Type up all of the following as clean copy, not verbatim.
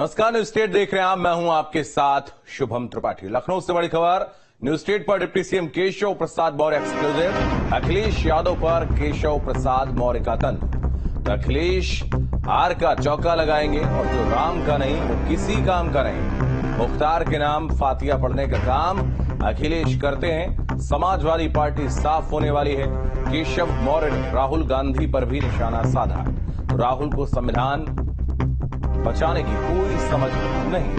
नमस्कार, news state देख रहे हैं आप। मैं हूं आपके साथ शुभम त्रिपाठी। लखनऊ से बड़ी खबर। न्यूज स्टेट पर deputy CM Keshav Prasad Maurya exclusive. Akhilesh Yadav पर केशव प्रसाद मौर्य का तंत्र। अखिलेश हार का चौका लगाएंगे और जो राम का नहीं वो किसी काम का नहीं। मुख्तार के नाम फातिया पढ़ने का काम अखिलेश करते हैं। समाजवादी पार्टी साफ होने वाली है। केशव मौर्य ने राहुल गांधी पर भी निशाना साधा। राहुल को संविधान बचाने की कोई समझ नहीं।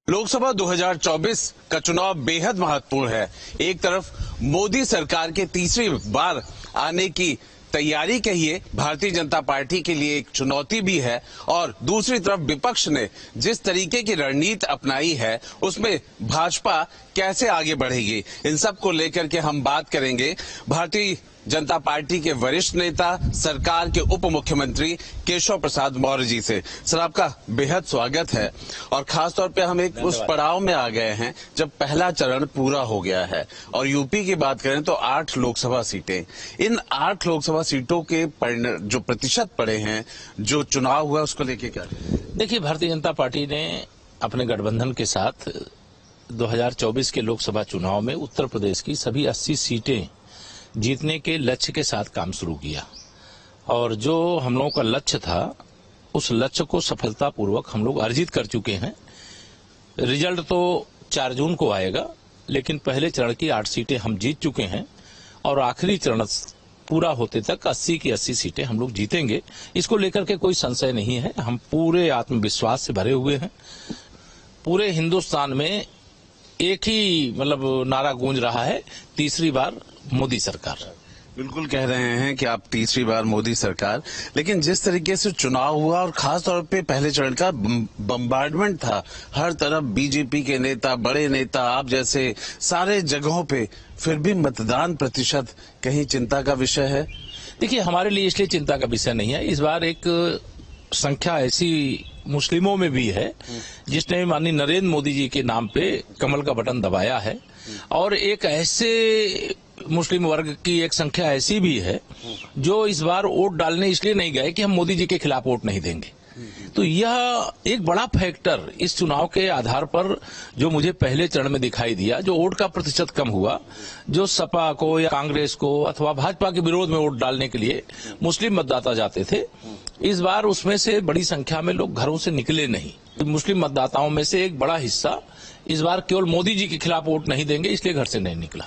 लोकसभा 2024 का चुनाव बेहद महत्वपूर्ण है। एक तरफ मोदी सरकार के तीसरी बार आने की तैयारी कहिए भारतीय जनता पार्टी के लिए एक चुनौती भी है, और दूसरी तरफ विपक्ष ने जिस तरीके की रणनीति अपनाई है उसमें भाजपा कैसे आगे बढ़ेगी, इन सब को लेकर के हम बात करेंगे भारतीय जनता पार्टी के वरिष्ठ नेता, सरकार के उप मुख्यमंत्री केशव प्रसाद मौर्य जी से। सर, आपका बेहद स्वागत है। और खासतौर पे हम एक उस पड़ाव में आ गए हैं जब पहला चरण पूरा हो गया है, और यूपी की बात करें तो 8 लोकसभा सीटें। इन 8 लोकसभा सीटों के जो प्रतिशत पड़े हैं, जो चुनाव हुआ उसको लेके क्या? देखिए, भारतीय जनता पार्टी ने अपने गठबंधन के साथ 2024 के लोकसभा चुनाव में उत्तर प्रदेश की सभी 80 सीटें जीतने के लक्ष्य के साथ काम शुरू किया, और जो हम लोगों का लक्ष्य था उस लक्ष्य को सफलतापूर्वक हम लोग अर्जित कर चुके हैं। रिजल्ट तो 4 जून को आएगा, लेकिन पहले चरण की 8 सीटें हम जीत चुके हैं, और आखिरी चरण पूरा होते तक 80 की 80 सीटें हम लोग जीतेंगे। इसको लेकर के कोई संशय नहीं है। हम पूरे आत्मविश्वास से भरे हुए हैं। पूरे हिंदुस्तान में एक ही नारा गूंज रहा है, तीसरी बार मोदी सरकार। बिल्कुल कह रहे हैं कि आप तीसरी बार मोदी सरकार, लेकिन जिस तरीके से चुनाव हुआ और खास तौर पे पहले चरण का बम्बार्डमेंट था, हर तरफ बीजेपी के नेता, बड़े नेता, आप जैसे सारे जगहों पे, फिर भी मतदान प्रतिशत कहीं चिंता का विषय है? देखिए, हमारे लिए इसलिए चिंता का विषय नहीं है। इस बार एक संख्या ऐसी मुस्लिमों में भी है जिसने माननीय नरेंद्र मोदी जी के नाम पे कमल का बटन दबाया है, और एक ऐसे मुस्लिम वर्ग की एक संख्या ऐसी भी है जो इस बार वोट डालने इसलिए नहीं गए कि हम मोदी जी के खिलाफ वोट नहीं देंगे। तो यह एक बड़ा फैक्टर इस चुनाव के आधार पर जो मुझे पहले चरण में दिखाई दिया, जो वोट का प्रतिशत कम हुआ, जो सपा को या कांग्रेस को अथवा भाजपा के विरोध में वोट डालने के लिए मुस्लिम मतदाता जाते थे, इस बार उसमें से बड़ी संख्या में लोग घरों से निकले नहीं। मुस्लिम मतदाताओं में से एक बड़ा हिस्सा इस बार केवल मोदी जी के खिलाफ वोट नहीं देंगे, इसलिए घर से नहीं निकला।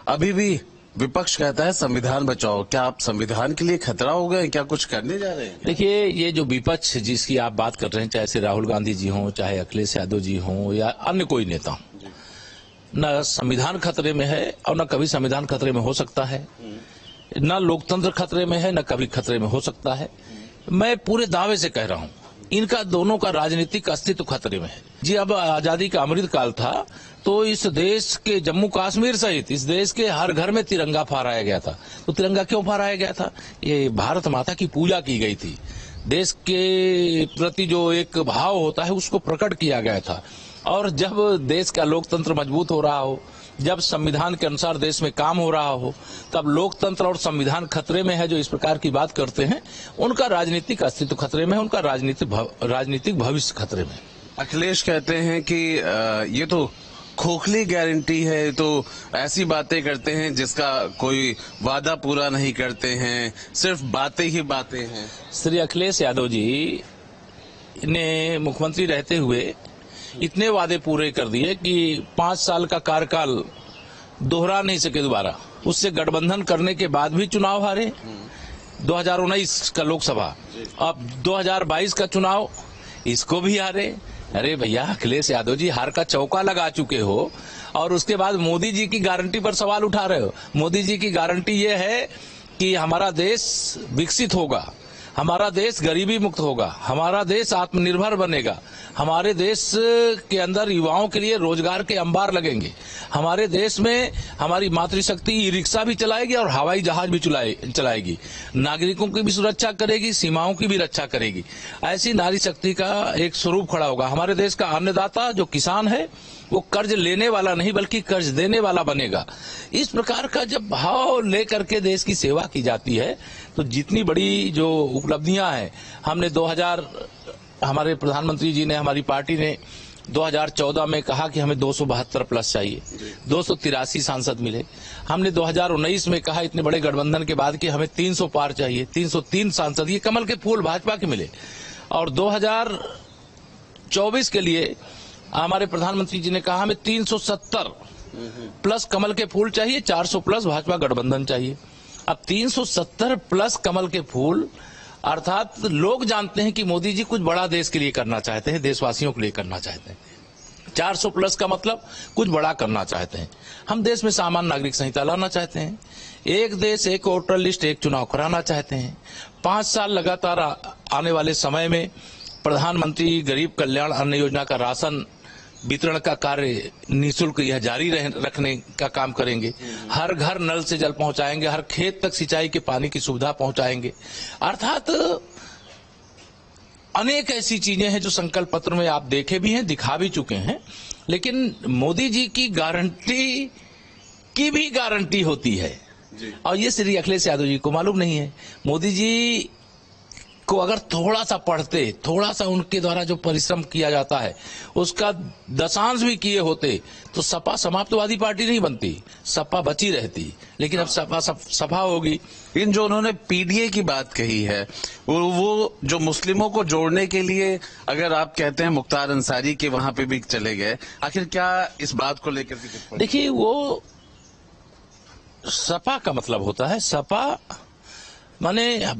अभी भी विपक्ष कहता है संविधान बचाओ। क्या आप संविधान के लिए खतरा हो गए? क्या कुछ करने जा रहे हैं? देखिए, ये जो विपक्ष जिसकी आप बात कर रहे हैं, चाहे राहुल गांधी जी हों, चाहे अखिलेश यादव जी हों, या अन्य कोई नेता हो, न संविधान खतरे में है और न कभी संविधान खतरे में हो सकता है, न लोकतंत्र खतरे में है, न कभी खतरे में हो सकता है। मैं पूरे दावे से कह रहा हूं, इनका दोनों का राजनीतिक अस्तित्व खतरे में है। जी, अब आजादी का अमृत काल था तो इस देश के जम्मू कश्मीर सहित इस देश के हर घर में तिरंगा फहराया गया था। तो तिरंगा क्यों फहराया गया था? ये भारत माता की पूजा की गई थी। देश के प्रति जो एक भाव होता है उसको प्रकट किया गया था। और जब देश का लोकतंत्र मजबूत हो रहा हो, जब संविधान के अनुसार देश में काम हो रहा हो, तब लोकतंत्र और संविधान खतरे में है। जो इस प्रकार की बात करते हैं, उनका राजनीतिक अस्तित्व खतरे में है, उनका राजनीतिक भविष्य खतरे में। अखिलेश कहते हैं कि ये तो खोखली गारंटी है, तो ऐसी बातें करते हैं जिसका कोई वादा पूरा नहीं करते हैं, सिर्फ बातें ही बातें हैं। श्री अखिलेश यादव जी ने मुख्यमंत्री रहते हुए इतने वादे पूरे कर दिए कि 5 साल का कार्यकाल दोहरा नहीं सके दोबारा। उससे गठबंधन करने के बाद भी चुनाव हारे। 2019 का लोकसभा, अब 2022 का चुनाव, इसको भी हारे। अरे भैया, अखिलेश यादव जी हार का चौका लगा चुके हो, और उसके बाद मोदी जी की गारंटी पर सवाल उठा रहे हो। मोदी जी की गारंटी ये है कि हमारा देश विकसित होगा, हमारा देश गरीबी मुक्त होगा, हमारा देश आत्मनिर्भर बनेगा, हमारे देश के अंदर युवाओं के लिए रोजगार के अंबार लगेंगे, हमारे देश में हमारी मातृशक्ति ई रिक्शा भी चलाएगी और हवाई जहाज भी चलाएगी, नागरिकों की भी सुरक्षा करेगी, सीमाओं की भी रक्षा करेगी। ऐसी नारी शक्ति का एक स्वरूप खड़ा होगा। हमारे देश का अन्नदाता जो किसान है वो कर्ज लेने वाला नहीं बल्कि कर्ज देने वाला बनेगा। इस प्रकार का जब भाव लेकर के देश की सेवा की जाती है तो जितनी बड़ी जो उपलब्धियां हैं, हमने 2000 हमारे प्रधानमंत्री जी ने, हमारी पार्टी ने 2014 में कहा कि हमें 272 प्लस चाहिए, 283 सांसद मिले। हमने 2019 में कहा इतने बड़े गठबंधन के बाद कि हमें 300 पार चाहिए, 303 सांसद, ये कमल के फूल भाजपा के मिले। और 2024 के लिए हमारे प्रधानमंत्री जी ने कहा हमें 370 प्लस कमल के फूल चाहिए, 400 प्लस भाजपा गठबंधन चाहिए। अब 370 प्लस कमल के फूल अर्थात लोग जानते हैं कि मोदी जी कुछ बड़ा देश के लिए करना चाहते हैं, देशवासियों के लिए करना चाहते हैं। 400 प्लस का मतलब कुछ बड़ा करना चाहते हैं। हम देश में सामान्य नागरिक संहिता लाना चाहते हैं, एक देश एक वोटर लिस्ट एक चुनाव कराना चाहते हैं। 5 साल लगातार आने वाले समय में प्रधानमंत्री गरीब कल्याण अन्न योजना का राशन वितरण का कार्य निःशुल्क यह जारी रखने का काम करेंगे। हर घर नल से जल पहुंचाएंगे, हर खेत तक सिंचाई के पानी की सुविधा पहुंचाएंगे। अर्थात अनेक ऐसी चीजें हैं जो संकल्प पत्र में आप देखे भी हैं, दिखा भी चुके हैं। लेकिन मोदी जी की गारंटी की भी गारंटी होती है और ये श्री अखिलेश यादव जी को मालूम नहीं है। मोदी जी को अगर थोड़ा सा पढ़ते, थोड़ा सा उनके द्वारा जो परिश्रम किया जाता है उसका दशांश भी किए होते तो सपा समाप्तवादी पार्टी नहीं बनती, सपा बची रहती। लेकिन अब सपा सफा होगी। लेकिन जो उन्होंने पीडीए की बात कही है वो जो मुस्लिमों को जोड़ने के लिए, अगर आप कहते हैं मुख्तार अंसारी के वहां पे भी चले गए, आखिर क्या इस बात को लेकर के? देखिए, वो सपा का मतलब होता है, सपा माने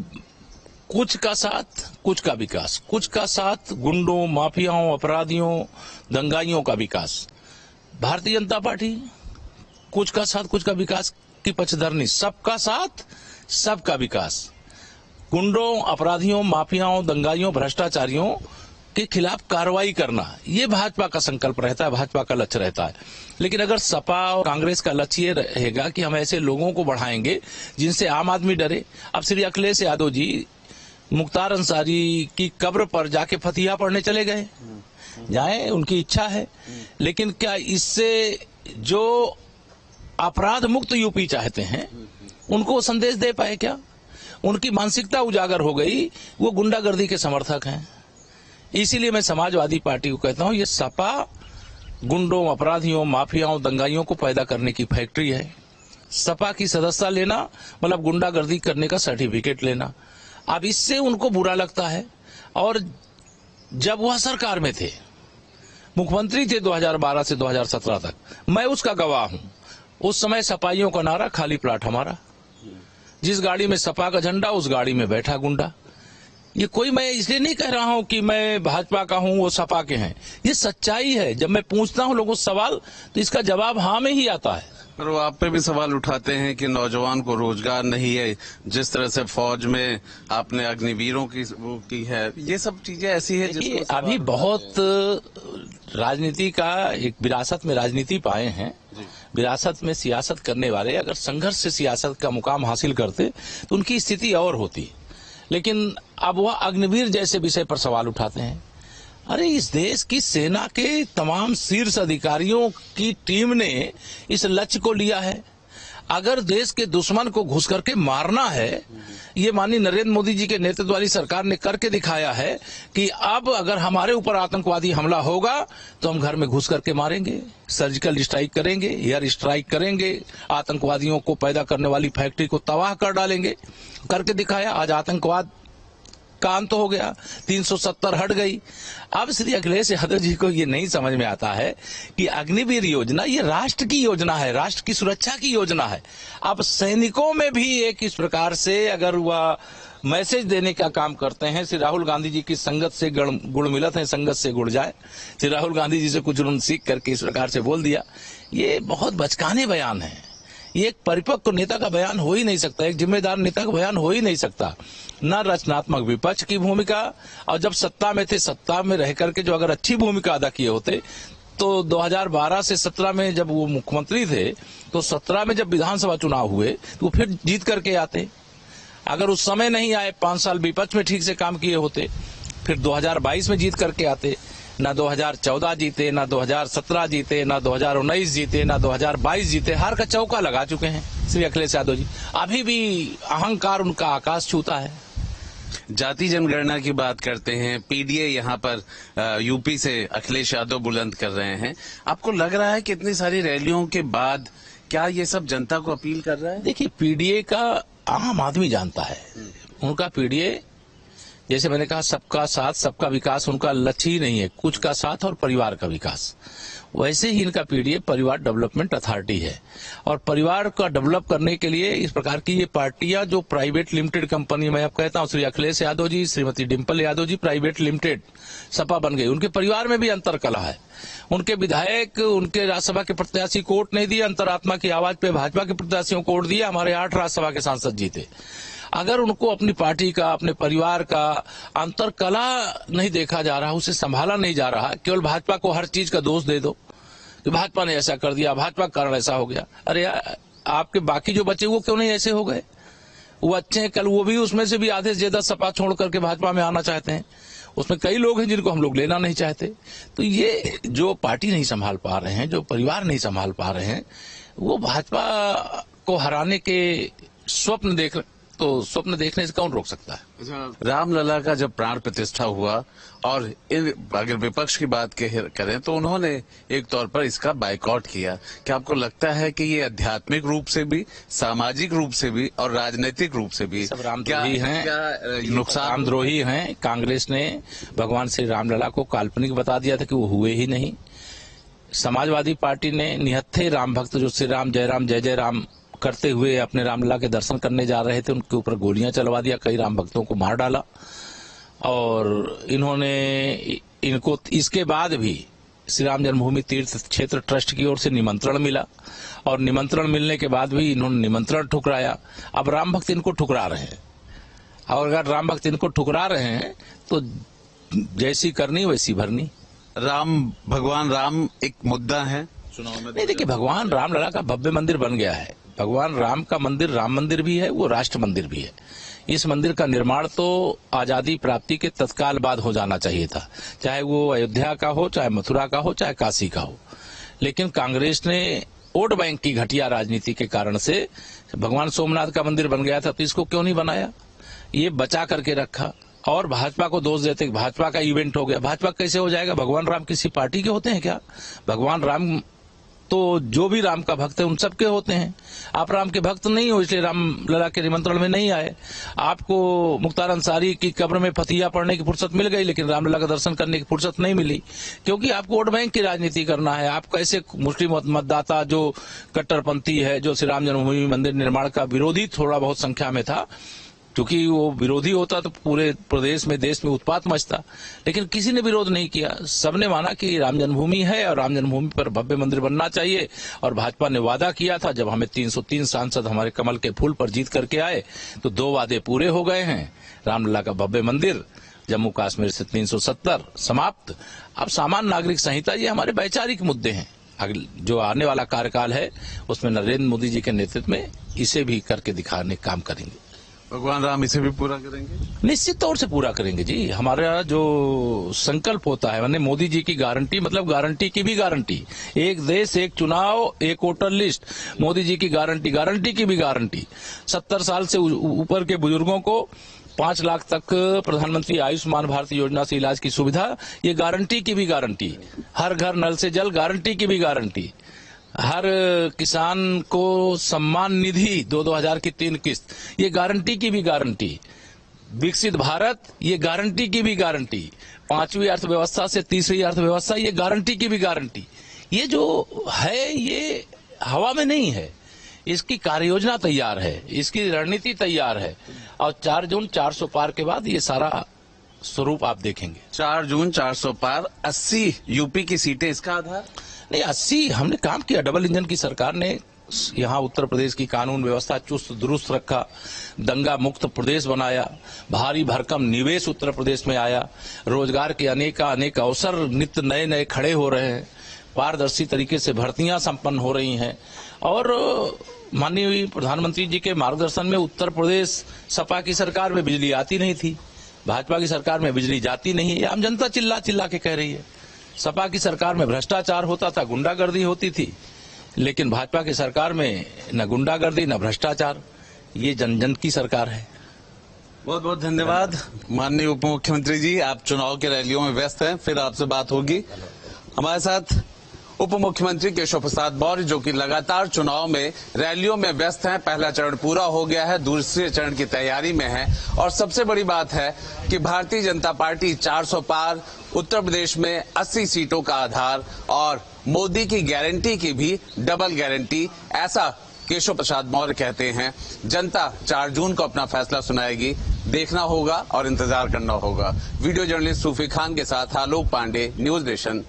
कुछ का साथ कुछ का विकास, कुछ का साथ गुंडों, माफियाओं, अपराधियों, दंगाइयों का विकास। भारतीय जनता पार्टी कुछ का साथ कुछ का विकास की पक्षधरनी, सबका साथ सबका विकास। गुंडों, अपराधियों, माफियाओं, दंगाइयों, भ्रष्टाचारियों के खिलाफ कार्रवाई करना, ये भाजपा का संकल्प रहता है, भाजपा का लक्ष्य रहता है। लेकिन अगर सपा और कांग्रेस का लक्ष्य ये रहेगा कि हम ऐसे लोगों को बढ़ाएंगे जिनसे आम आदमी डरे। अब श्री अखिलेश यादव जी मुख्तार अंसारी की कब्र पर जाके फतिहा पढ़ने चले गए, जाएं, उनकी इच्छा है। लेकिन क्या इससे जो अपराध मुक्त यूपी चाहते हैं उनको संदेश दे पाए क्या? उनकी मानसिकता उजागर हो गई, वो गुंडागर्दी के समर्थक हैं। इसीलिए मैं समाजवादी पार्टी को कहता हूं, ये सपा गुंडों, अपराधियों, माफियाओं, दंगाइयों को पैदा करने की फैक्ट्री है। सपा की सदस्यता लेना मतलब गुंडागर्दी करने का सर्टिफिकेट लेना। अब इससे उनको बुरा लगता है। और जब वह सरकार में थे, मुख्यमंत्री थे 2012 से 2017 तक, मैं उसका गवाह हूं। उस समय सपाइयों का नारा खाली प्लाट हमारा, जिस गाड़ी में सपा का झंडा उस गाड़ी में बैठा गुंडा। ये कोई, मैं इसलिए नहीं कह रहा हूं कि मैं भाजपा का हूं, वो सपा के हैं, ये सच्चाई है। जब मैं पूछता हूं लोगों से सवाल तो इसका जवाब हाँ में ही आता है। पर वो आप पे भी सवाल उठाते हैं कि नौजवान को रोजगार नहीं है, जिस तरह से फौज में आपने अग्निवीरों की वो की है, ये सब चीजें ऐसी है जिसको अभी बहुत राजनीति का एक विरासत में राजनीति पाए हैं। विरासत में सियासत करने वाले अगर संघर्ष से सियासत का मुकाम हासिल करते तो उनकी स्थिति और होती। लेकिन अब वह अग्निवीर जैसे विषय पर सवाल उठाते हैं। अरे, इस देश की सेना के तमाम शीर्ष अधिकारियों की टीम ने इस लक्ष्य को लिया है। अगर देश के दुश्मन को घुस करके मारना है, ये माननीय नरेंद्र मोदी जी के नेतृत्व वाली सरकार ने करके दिखाया है कि अब अगर हमारे ऊपर आतंकवादी हमला होगा तो हम घर में घुस करके मारेंगे, सर्जिकल स्ट्राइक करेंगे, एयर स्ट्राइक करेंगे, आतंकवादियों को पैदा करने वाली फैक्ट्री को तबाह कर डालेंगे। करके दिखाया। आज आतंकवाद का अंत हो गया, 370 हट गई। अब श्री अखिलेश यादव जी को ये नहीं समझ में आता है कि अग्निवीर योजना ये राष्ट्र की योजना है, राष्ट्र की सुरक्षा की योजना है। अब सैनिकों में भी एक इस प्रकार से अगर वह मैसेज देने का काम करते हैं, श्री राहुल गांधी जी की संगत से गुड़ मिलत है, संगत से गुड़ जाए। श्री राहुल गांधी जी से कुछ उन्होंने सीख करके इस प्रकार से बोल दिया। ये बहुत बचकाने बयान है। ये एक परिपक्व नेता का बयान हो ही नहीं सकता, एक जिम्मेदार नेता का बयान हो ही नहीं सकता। न रचनात्मक विपक्ष की भूमिका, और जब सत्ता में थे, सत्ता में रह करके जो अगर अच्छी भूमिका अदा किए होते तो 2012 से 17 में जब वो मुख्यमंत्री थे तो 17 में जब विधानसभा चुनाव हुए तो फिर जीत करके आते। अगर उस समय नहीं आए, 5 साल विपक्ष में ठीक से काम किए होते, फिर 2022 में जीत करके आते। ना 2014 जीते, ना 2017 जीते, ना 2019 जीते, ना 2022 जीते, हार का चौका लगा चुके हैं श्री अखिलेश यादव जी। अभी भी अहंकार उनका आकाश छूता है। जाति जनगणना की बात करते हैं, पीडीए यहाँ पर यूपी से अखिलेश यादव बुलंद कर रहे हैं। आपको लग रहा है कि इतनी सारी रैलियों के बाद क्या ये सब जनता को अपील कर रहा है? देखिए, पीडीए का आम आदमी जानता है। उनका पीडीए, जैसे मैंने कहा, सबका साथ सबका विकास उनका लक्ष्य ही नहीं है, कुछ का साथ और परिवार का विकास। वैसे ही इनका पीडीए परिवार डेवलपमेंट अथॉरिटी है, और परिवार का डेवलप करने के लिए इस प्रकार की ये पार्टियां जो प्राइवेट लिमिटेड कंपनी, मैं अब कहता हूं श्री अखिलेश यादव जी, श्रीमती डिम्पल यादव जी प्राइवेट लिमिटेड सपा बन गई। उनके परिवार में भी अंतरकलह है। उनके विधायक, उनके राज्यसभा के प्रत्याशी को वोट नहीं दिए, अंतरात्मा की आवाज पे भाजपा के प्रत्याशियों को वोट दिया, हमारे 8 राज्यसभा के सांसद जीते। अगर उनको अपनी पार्टी का, अपने परिवार का अंतरकलह नहीं देखा जा रहा, उसे संभाला नहीं जा रहा, केवल भाजपा को हर चीज का दोष दे दो कि भाजपा ने ऐसा कर दिया, भाजपा के कारण ऐसा हो गया। अरे यार, आपके बाकी जो बचे वो क्यों नहीं ऐसे हो गए? वो अच्छे हैं, कल वो भी उसमें से भी आधे से ज्यादा सपा छोड़ करके भाजपा में आना चाहते हैं। उसमें कई लोग हैं जिनको हम लोग लेना नहीं चाहते। तो ये जो पार्टी नहीं संभाल पा रहे हैं, जो परिवार नहीं संभाल पा रहे हैं, वो भाजपा को हराने के स्वप्न देख रहे, तो स्वप्न देखने से कौन रोक सकता है? रामलला का जब प्राण प्रतिष्ठा हुआ, और अगर विपक्ष की बात करें तो उन्होंने एक तौर पर इसका बाइकआउट किया। क्या आपको लगता है कि ये आध्यात्मिक रूप से भी, सामाजिक रूप से भी और राजनीतिक रूप से भी सब रामद्रोही हैं, नुकसान रामद्रोही हैं? कांग्रेस ने भगवान श्री रामलला को काल्पनिक बता दिया था कि वो हुए ही नहीं। समाजवादी पार्टी ने निहत्थे राम भक्त जो श्री राम जय जय राम करते हुए अपने रामलला के दर्शन करने जा रहे थे, उनके ऊपर गोलियां चलवा दिया, कई राम भक्तों को मार डाला। और इनको इसके बाद भी श्री राम जन्मभूमि तीर्थ क्षेत्र ट्रस्ट की ओर से निमंत्रण मिला, और निमंत्रण मिलने के बाद भी इन्होंने निमंत्रण ठुकराया। अब राम भक्त इनको ठुकरा रहे हैं, और अगर राम भक्त इनको ठुकरा रहे हैं तो जैसी करनी वैसी भरनी। भगवान राम एक मुद्दा है चुनाव में। नहीं, देखिए, भगवान रामलला का भव्य मंदिर बन गया है। भगवान राम का मंदिर राम मंदिर भी है, वो राष्ट्र मंदिर भी है। इस मंदिर का निर्माण तो आजादी प्राप्ति के तत्काल बाद हो जाना चाहिए था, चाहे वो अयोध्या का हो, चाहे मथुरा का हो, चाहे काशी का हो। लेकिन कांग्रेस ने वोट बैंक की घटिया राजनीति के कारण से भगवान सोमनाथ का मंदिर बन गया था, तो इसको क्यों नहीं बनाया? ये बचा करके रखा, और भाजपा को दोष देते, भाजपा का इवेंट हो गया। भाजपा कैसे हो जाएगा? भगवान राम किसी पार्टी के होते हैं क्या? भगवान राम तो जो भी राम का भक्त है उन सबके होते हैं। आप राम के भक्त नहीं हो, इसलिए रामलला के निमंत्रण में नहीं आए। आपको मुख्तार अंसारी की कब्र में फतिया पढ़ने की फुर्सत मिल गई, लेकिन रामलला का दर्शन करने की फुर्सत नहीं मिली, क्योंकि आपको वोट बैंक की राजनीति करना है। आप कैसे मुस्लिम मतदाता जो कट्टरपंथी है, जो श्री राम जन्मभूमि मंदिर निर्माण का विरोधी थोड़ा बहुत संख्या में था, क्योंकि वो विरोधी होता तो पूरे प्रदेश में, देश में उत्पात मचता, लेकिन किसी ने विरोध नहीं किया। सबने माना कि राम जन्मभूमि है और राम जन्मभूमि पर भव्य मंदिर बनना चाहिए। और भाजपा ने वादा किया था, जब हमें 303 सांसद हमारे कमल के फूल पर जीत करके आए, तो 2 वादे पूरे हो गए हैं। रामलला का भव्य मंदिर, जम्मू कश्मीर से 370 समाप्त। अब सामान्य नागरिक संहिता, ये हमारे वैचारिक मुद्दे हैं। जो आने वाला कार्यकाल है उसमें नरेंद्र मोदी जी के नेतृत्व में इसे भी करके दिखाने काम करेंगे। भगवान राम इसे भी पूरा करेंगे? निश्चित तौर से पूरा करेंगे जी। हमारा जो संकल्प होता है, मैंने मोदी जी की गारंटी, मतलब गारंटी की भी गारंटी, एक देश एक चुनाव एक वोटर लिस्ट, मोदी जी की गारंटी, गारंटी की भी गारंटी। 70 साल से ऊपर के बुजुर्गों को 5 लाख तक प्रधानमंत्री आयुष्मान भारत योजना से इलाज की सुविधा, ये गारंटी की भी गारंटी। हर घर नल से जल, गारंटी की भी गारंटी। हर किसान को सम्मान निधि 2-2 हजार की 3 किस्त, ये गारंटी की भी गारंटी। विकसित भारत, ये गारंटी की भी गारंटी। 5वीं अर्थव्यवस्था से 3री अर्थव्यवस्था, ये गारंटी की भी गारंटी। ये जो है ये हवा में नहीं है, इसकी कार्य योजना तैयार है, इसकी रणनीति तैयार है, और 4 जून 400 पार के बाद ये सारा स्वरूप आप देखेंगे। 4 जून 400 पार, 80 यूपी की सीटें इसका आधार? नहीं, 80 हमने काम किया। डबल इंजन की सरकार ने यहाँ उत्तर प्रदेश की कानून व्यवस्था चुस्त दुरुस्त रखा, दंगा मुक्त प्रदेश बनाया, भारी भरकम निवेश उत्तर प्रदेश में आया, रोजगार के अनेक अवसर नित्य नए नए खड़े हो रहे हैं, पारदर्शी तरीके से भर्तियां संपन्न हो रही हैं, और माननीय प्रधानमंत्री जी के मार्गदर्शन में उत्तर प्रदेश, सपा की सरकार में बिजली आती नहीं थी, भाजपा की सरकार में बिजली जाती नहीं है। आम जनता चिल्ला चिल्ला के कह रही है। सपा की सरकार में भ्रष्टाचार होता था, गुंडागर्दी होती थी, लेकिन भाजपा की सरकार में न गुंडागर्दी न भ्रष्टाचार। ये जन जन की सरकार है। बहुत बहुत धन्यवाद माननीय उप मुख्यमंत्री जी, आप चुनाव की रैलियों में व्यस्त हैं, फिर आपसे बात होगी। हमारे साथ उप मुख्यमंत्री केशव प्रसाद मौर्य जो कि लगातार चुनाव में रैलियों में व्यस्त हैं। पहला चरण पूरा हो गया है, दूसरे चरण की तैयारी में है और सबसे बड़ी बात है कि भारतीय जनता पार्टी 400 पार, उत्तर प्रदेश में 80 सीटों का आधार और मोदी की गारंटी की भी डबल गारंटी, ऐसा केशव प्रसाद मौर्य कहते हैं। जनता 4 जून को अपना फैसला सुनाएगी, देखना होगा और इंतजार करना होगा। वीडियो जर्नलिस्ट सूफी खान के साथ आलोक पांडे, न्यूज नेशन।